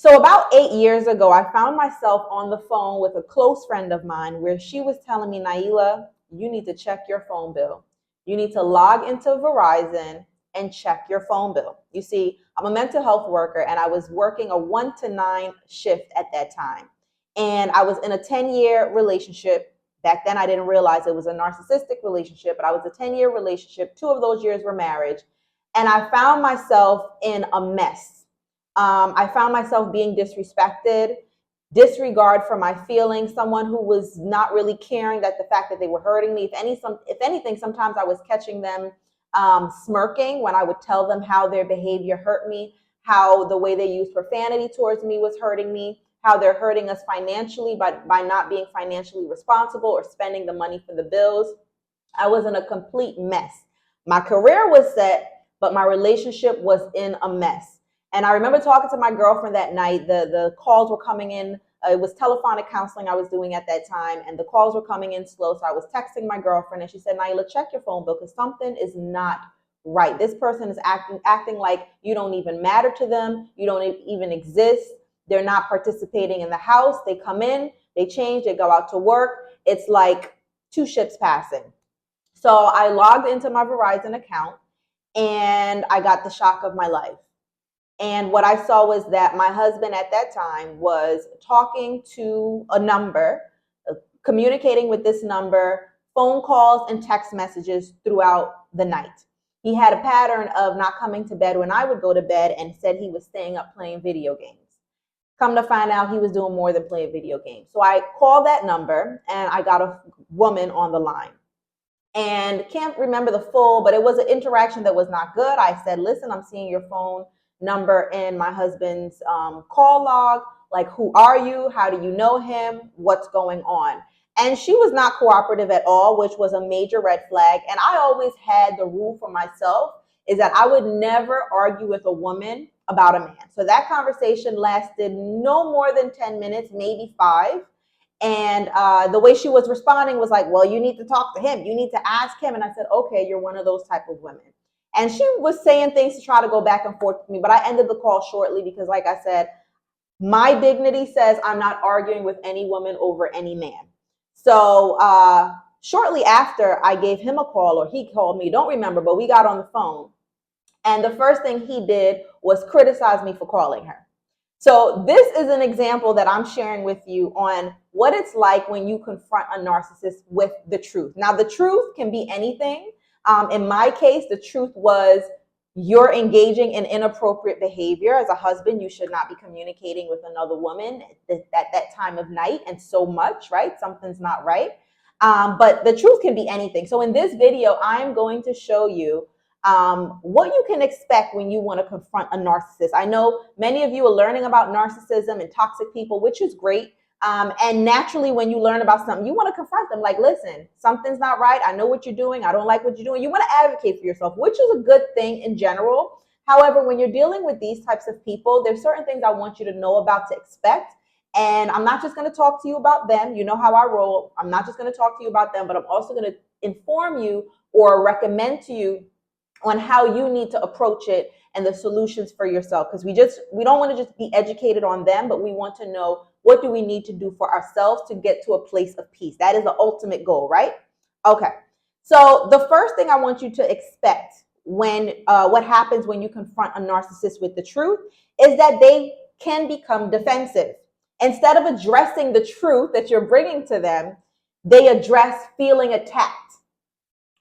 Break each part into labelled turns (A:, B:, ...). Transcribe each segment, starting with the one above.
A: So about 8 years ago, I found myself on the phone with a close friend of mine where she was telling me, Nailah, you need to check your phone bill. You need to log into Verizon and check your phone bill. You see, I'm a mental health worker and I was working a 1 to 9 shift at that time. And I was in a 10-year relationship. Back then, I didn't realize it was a narcissistic relationship, but I was a 10-year relationship. 2 of those years were marriage. And I found myself in a mess. I found myself being disrespected, disregard for my feelings, someone who was not really caring that the fact that they were hurting me. If anything, sometimes I was catching them smirking when I would tell them how their behavior hurt me, how the way they used profanity towards me was hurting me, how they're hurting us financially by not being financially responsible or spending the money for the bills. I was in a complete mess. My career was set, but my relationship was in a mess. And I remember talking to my girlfriend that night. The calls were coming in. It was telephonic counseling I was doing at that time, and the calls were coming in slow. So I was texting my girlfriend, and she said, Nailah, check your phone bill because something is not right. This person is acting like you don't even matter to them. You don't even exist. They're not participating in the house. They come in, they change, they go out to work. It's like 2 ships passing. So I logged into my Verizon account, and I got the shock of my life. And what I saw was that my husband at that time was talking to a number, communicating with this number, phone calls and text messages throughout the night. He had a pattern of not coming to bed when I would go to bed and said he was staying up playing video games. Come to find out, he was doing more than playing video games. So I called that number and I got a woman on the line. And can't remember the full, but it was an interaction that was not good. I said, listen, I'm seeing your phone number in my husband's call log. Like, who are you? How do you know him? What's going on? And she was not cooperative at all, which was a major red flag. And I always had the rule for myself is that I would never argue with a woman about a man. So that conversation lasted no more than 10 minutes, maybe 5. And the way she was responding was like, well, you need to talk to him. You need to ask him. And I said, okay, you're one of those type of women. And she was saying things to try to go back and forth with me, but I ended the call shortly because, like I said, my dignity says I'm not arguing with any woman over any man. So shortly after, I gave him a call, or he called me, don't remember, but we got on the phone. And the first thing he did was criticize me for calling her. So this is an example that I'm sharing with you on what it's like when you confront a narcissist with the truth. Now, the truth can be anything. In my case, the truth was you're engaging in inappropriate behavior. As a husband, you should not be communicating with another woman at that time of night and so much, right? Something's not right. But the truth can be anything. So in this video, I'm going to show you what you can expect when you want to confront a narcissist. I know many of you are learning about narcissism and toxic people, which is great. And naturally, when you learn about something, you want to confront them. Like, listen, something's not right. I know what you're doing. I don't like what you're doing. You want to advocate for yourself, which is a good thing in general. However, when you're dealing with these types of people, there's certain things I want you to know about to expect. And I'm not just going to talk to you about them. You know how I roll. I'm not just going to talk to you about them, but I'm also going to inform you or recommend to you on how you need to approach it and the solutions for yourself. Because we don't want to just be educated on them, but we want to know what do we need to do for ourselves to get to a place of peace. That is the ultimate goal, right? Okay. So the first thing I want you to expect when what happens when you confront a narcissist with the truth is that they can become defensive. Instead of addressing the truth that you're bringing to them, they address feeling attacked.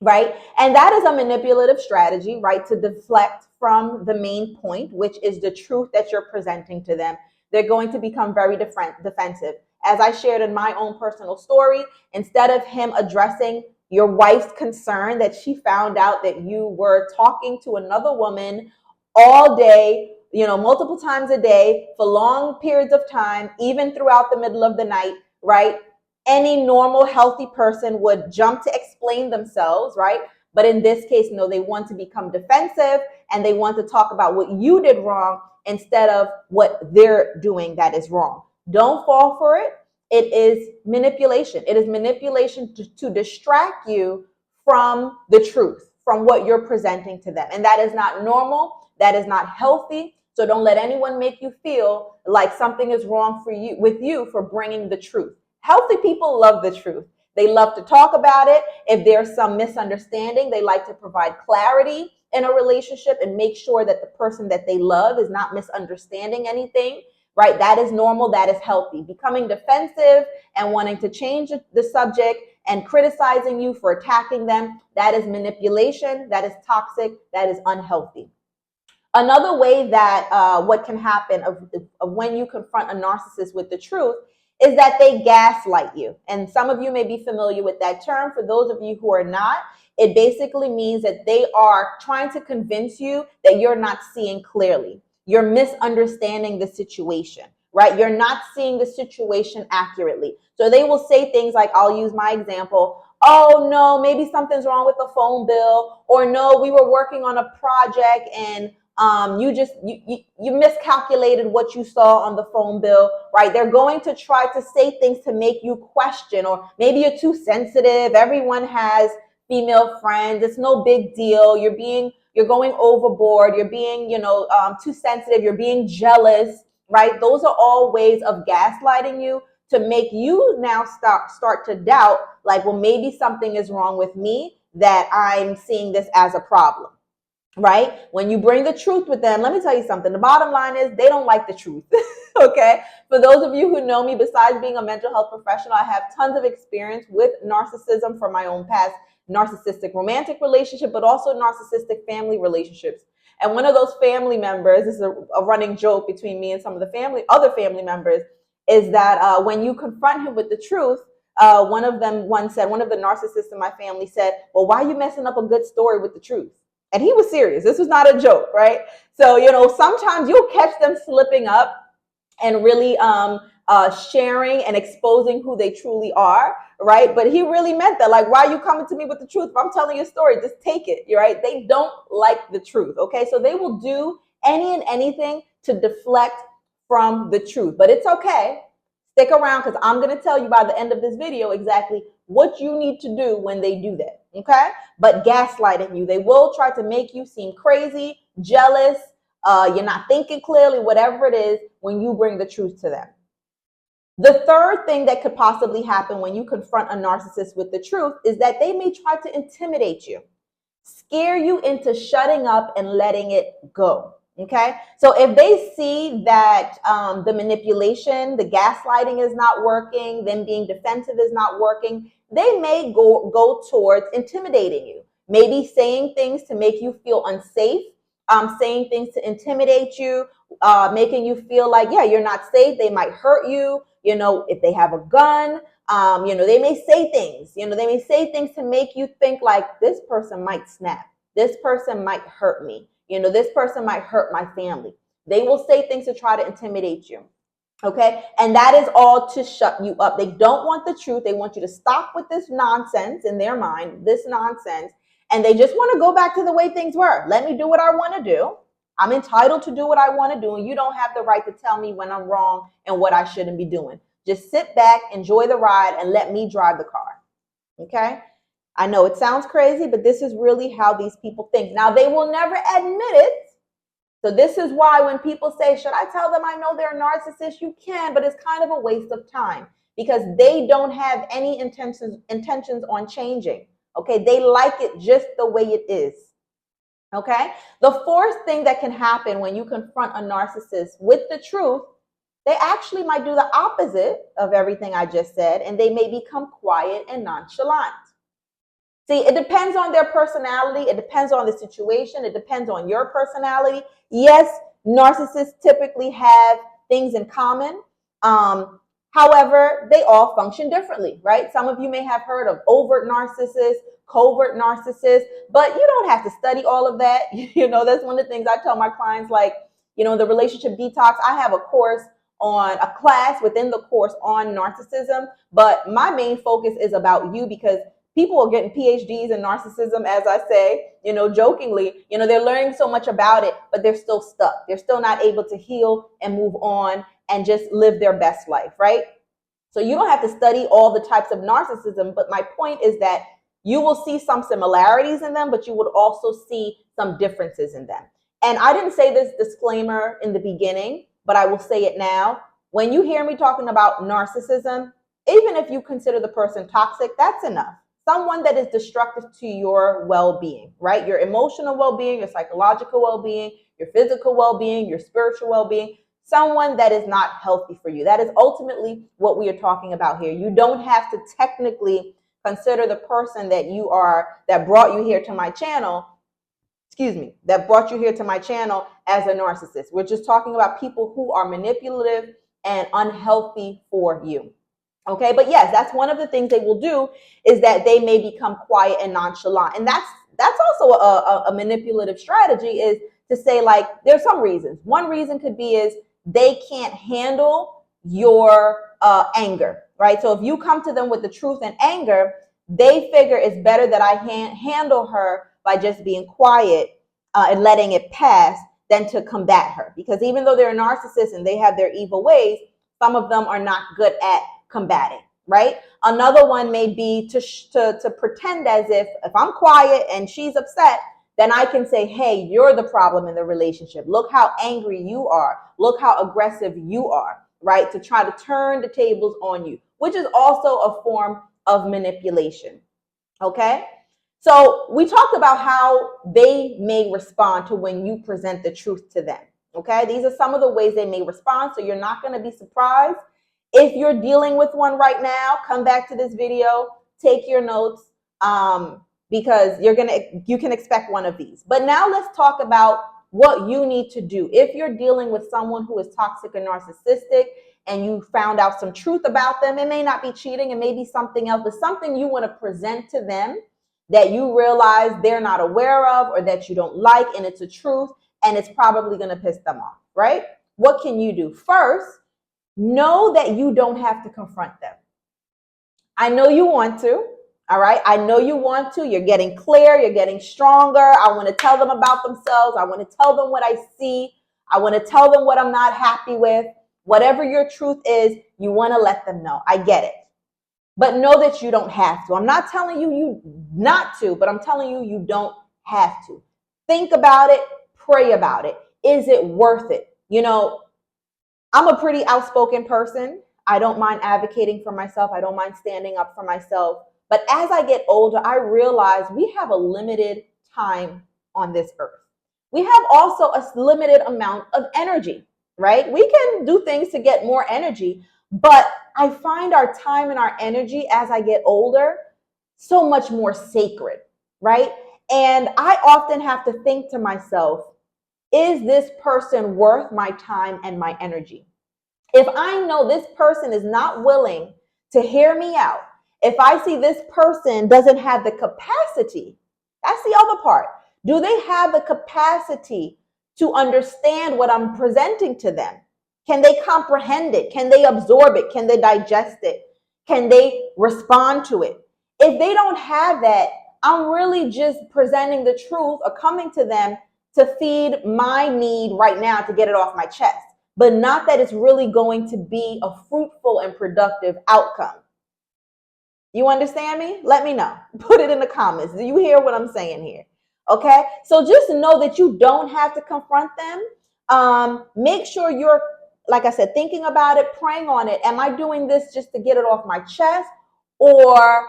A: Right? And that is a manipulative strategy, right? To deflect from the main point, which is the truth that you're presenting to them. They're going to become very defensive. As I shared in my own personal story, instead of him addressing your wife's concern that she found out that you were talking to another woman all day, multiple times a day for long periods of time, even throughout the middle of the night, right? Any normal, healthy person would jump to explain themselves, right? But in this case, no, they want to become defensive and they want to talk about what you did wrong instead of what they're doing that is wrong. Don't fall for it. It is manipulation. It is manipulation to distract you from the truth, from what you're presenting to them. And that is not normal. That is not healthy. So don't let anyone make you feel like something is wrong with you for bringing the truth. Healthy people love the truth. They love to talk about it. If there's some misunderstanding, they like to provide clarity in a relationship and make sure that the person that they love is not misunderstanding anything, right? That is normal. That is healthy. Becoming defensive and wanting to change the subject and criticizing you for attacking them, that is manipulation. That is toxic. That is unhealthy. Another way that what can happen of when you confront a narcissist with the truth is that they gaslight you. And some of you may be familiar with that term. For those of you who are not, it basically means that they are trying to convince you that you're not seeing clearly. You're misunderstanding the situation, right? You're not seeing the situation accurately. So they will say things like, I'll use my example. Oh, no, maybe something's wrong with the phone bill. Or no, we were working on a project and you miscalculated what you saw on the phone bill, right? They're going to try to say things to make you question, or maybe you're too sensitive. Everyone has female friends. It's no big deal. You're going overboard. You're being, too sensitive. You're being jealous, right? Those are all ways of gaslighting you to make you now start to doubt, like, well, maybe something is wrong with me that I'm seeing this as a problem. Right? When you bring the truth with them, let me tell you something. The bottom line is they don't like the truth. Okay? For those of you who know me, besides being a mental health professional, I have tons of experience with narcissism from my own past narcissistic romantic relationship, but also narcissistic family relationships. And one of those family members, this is a running joke between me and some of the other family members, is that when you confront him with the truth, one of the narcissists in my family said, well, why are you messing up a good story with the truth? And he was serious. This was not a joke, right? So, sometimes you'll catch them slipping up and really sharing and exposing who they truly are, right? But he really meant that. Like, why are you coming to me with the truth? If I'm telling you a story, just take it, right? They don't like the truth, okay? So they will do any and anything to deflect from the truth. But it's okay. Stick around, because I'm going to tell you by the end of this video exactly what you need to do when they do that, okay? But gaslighting you, they will try to make you seem crazy, jealous, you're not thinking clearly, whatever it is, when you bring the truth to them. The third thing that could possibly happen when you confront a narcissist with the truth is that they may try to intimidate you, scare you into shutting up and letting it go. Okay, so if they see that the manipulation, the gaslighting is not working, them being defensive is not working, they may go towards intimidating you. Maybe saying things to make you feel unsafe, saying things to intimidate you, making you feel like, yeah, you're not safe. They might hurt you. If they have a gun, they may say things. They may say things to make you think like, this person might snap. This person might hurt me. This person might hurt my family. They will say things to try to intimidate you. Okay. And that is all to shut you up. They don't want the truth. They want you to stop with this nonsense in their mind, this nonsense. And they just want to go back to the way things were. Let me do what I want to do. I'm entitled to do what I want to do. And you don't have the right to tell me when I'm wrong and what I shouldn't be doing. Just sit back, enjoy the ride, and let me drive the car. Okay. I know it sounds crazy, but this is really how these people think. Now, they will never admit it. So this is why when people say, should I tell them I know they're narcissists? You can, but it's kind of a waste of time because they don't have any intentions on changing. Okay, they like it just the way it is. Okay, the fourth thing that can happen when you confront a narcissist with the truth, they actually might do the opposite of everything I just said, and they may become quiet and nonchalant. See, it depends on their personality. It depends on the situation. It depends on your personality. Yes, narcissists typically have things in common. However, they all function differently, right? Some of you may have heard of overt narcissists, covert narcissists, but you don't have to study all of that. That's one of the things I tell my clients, like, the Relationship Detox, I have a class within the course on narcissism, but my main focus is about you because people are getting PhDs in narcissism, as I say, jokingly, they're learning so much about it, but they're still stuck. They're still not able to heal and move on and just live their best life, right? So you don't have to study all the types of narcissism, but my point is that you will see some similarities in them, but you would also see some differences in them. And I didn't say this disclaimer in the beginning, but I will say it now. When you hear me talking about narcissism, even if you consider the person toxic, that's enough. Someone that is destructive to your well-being, right? Your emotional well-being, your psychological well-being, your physical well-being, your spiritual well-being, someone that is not healthy for you. That is ultimately what we are talking about here. You don't have to technically consider the person that brought you here to my channel, that brought you here to my channel as a narcissist. We're just talking about people who are manipulative and unhealthy for you. Okay, but yes, that's one of the things they will do, is that they may become quiet and nonchalant. And that's also a manipulative strategy, is to say, like, there's some reasons. One reason could be is they can't handle your anger, right? So if you come to them with the truth and anger, they figure it's better that I handle her by just being quiet and letting it pass than to combat her. Because even though they're a narcissist and they have their evil ways, some of them are not good at combating, right? Another one may be to pretend as if I'm quiet and she's upset, then I can say, hey, you're the problem in the relationship. Look how angry you are. Look how aggressive you are, right? To try to turn the tables on you, which is also a form of manipulation, okay? So we talked about how they may respond to when you present the truth to them, okay? These are some of the ways they may respond, so you're not going to be surprised. If you're dealing with one right now, come back to this video, take your notes, because you can expect one of these. But now let's talk about what you need to do. If you're dealing with someone who is toxic and narcissistic and you found out some truth about them, it may not be cheating, it may be something else, but something you want to present to them that you realize they're not aware of or that you don't like, and it's a truth, and it's probably going to piss them off, right? What can you do? First, know that you don't have to confront them. I know you want to, all right? I know you want to. You're getting clear. You're getting stronger. I want to tell them about themselves. I want to tell them what I see. I want to tell them what I'm not happy with. Whatever your truth is, you want to let them know. I get it. But know that you don't have to. I'm not telling you not to, but I'm telling you you don't have to. Think about it. Pray about it. Is it worth it? You know, I'm a pretty outspoken person. I don't mind advocating for myself. I don't mind standing up for myself. But as I get older, I realize we have a limited time on this earth. We have also a limited amount of energy, right? We can do things to get more energy, but I find our time and our energy as I get older so much more sacred, right? And I often have to think to myself, is this person worth my time and my energy? If I know this person is not willing to hear me out, if I see this person doesn't have the capacity, that's the other part. Do they have the capacity to understand what I'm presenting to them? Can they comprehend it? Can they absorb it? Can they digest it? Can they respond to it? If they don't have that, I'm really just presenting the truth or coming to them to feed my need right now to get it off my chest, but not that it's really going to be a fruitful and productive outcome. You understand me? Let me know. Put it in the comments. Do you hear what I'm saying here? Okay? So just know that you don't have to confront them. Make sure you're, like I said, thinking about it, praying on it. Am I doing this just to get it off my chest? Or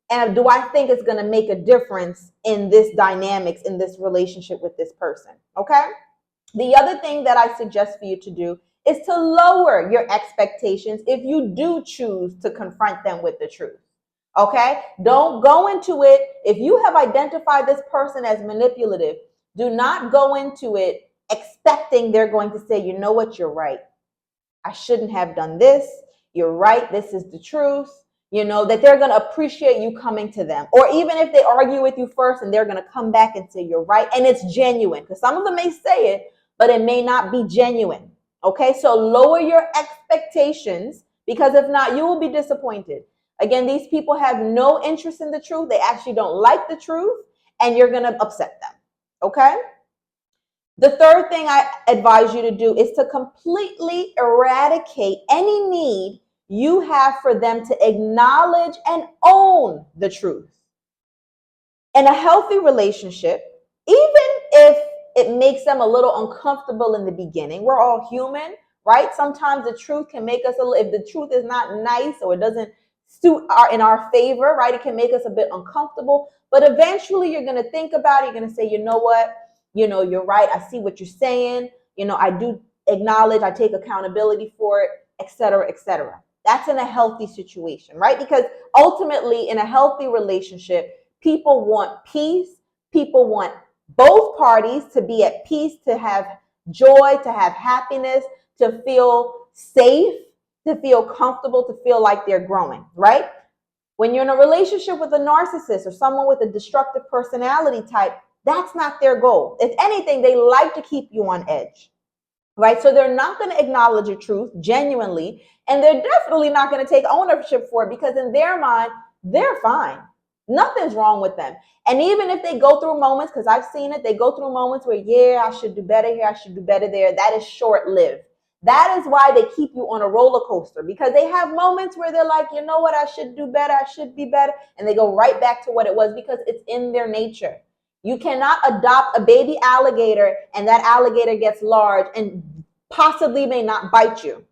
A: do I think it's going to make a difference in this dynamics, in this relationship with this person? Okay? The other thing that I suggest for you to do is to lower your expectations if you do choose to confront them with the truth. Okay? Don't go into it. If you have identified this person as manipulative, do not go into it expecting they're going to say, you know what, you're right. I shouldn't have done this. You're right. This is the truth. You know, that they're going to appreciate you coming to them. Or even if they argue with you first and they're going to come back and say, you're right. And it's genuine, because some of them may say it, but it may not be genuine. Okay, so lower your expectations, because if not, you will be disappointed. Again, these people have no interest in the truth. They actually don't like the truth, and you're going to upset them. Okay? The third thing I advise you to do is to completely eradicate any need you have for them to acknowledge and own the truth. In a healthy relationship, even if it makes them a little uncomfortable in the beginning. We're all human, right? Sometimes the truth can make us if the truth is not nice or it doesn't suit in our favor, right? It can make us a bit uncomfortable. But eventually you're going to think about it. You're going to say, you know what? You're right. I see what you're saying. I do acknowledge, I take accountability for it, et cetera, et cetera. That's in a healthy situation, right? Because ultimately in a healthy relationship, people want peace. People want both parties to be at peace, to have joy, to have happiness, to feel safe, to feel comfortable, to feel like they're growing, right? When you're in a relationship with a narcissist or someone with a destructive personality type, that's not their goal. If anything, they like to keep you on edge, right? So they're not going to acknowledge your truth genuinely, and they're definitely not going to take ownership for it because in their mind, they're fine. Nothing's wrong with them. And even if they go through moments, because I've seen it, they go through moments where, yeah, I should do better here, I should do better there. That is short-lived. That is why they keep you on a roller coaster, because they have moments where they're like, you know what, I should do better, I should be better. And they go right back to what it was because it's in their nature. You cannot adopt a baby alligator and that alligator gets large and possibly may not bite you.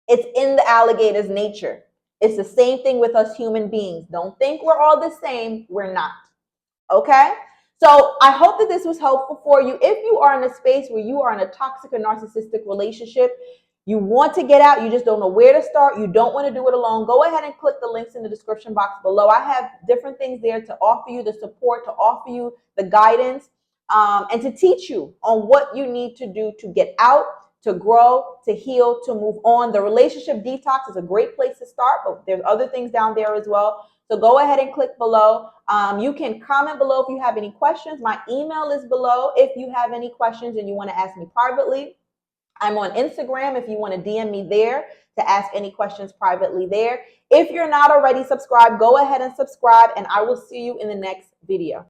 A: It's in the alligator's nature. It's the same thing with us human beings. Don't think we're all the same. We're not. Okay? So I hope that this was helpful for you. If you are in a space where you are in a toxic or narcissistic relationship, you want to get out, you just don't know where to start, you don't want to do it alone, go ahead and click the links in the description box below. I have different things there to offer you the support, to offer you the guidance, and to teach you on what you need to do to get out, to grow, to heal, to move on. The Relationship Detox is a great place to start, but there's other things down there as well. So go ahead and click below. You can comment below if you have any questions. My email is below if you have any questions and you want to ask me privately. I'm on Instagram if you want to DM me there to ask any questions privately there. If you're not already subscribed, go ahead and subscribe, and I will see you in the next video.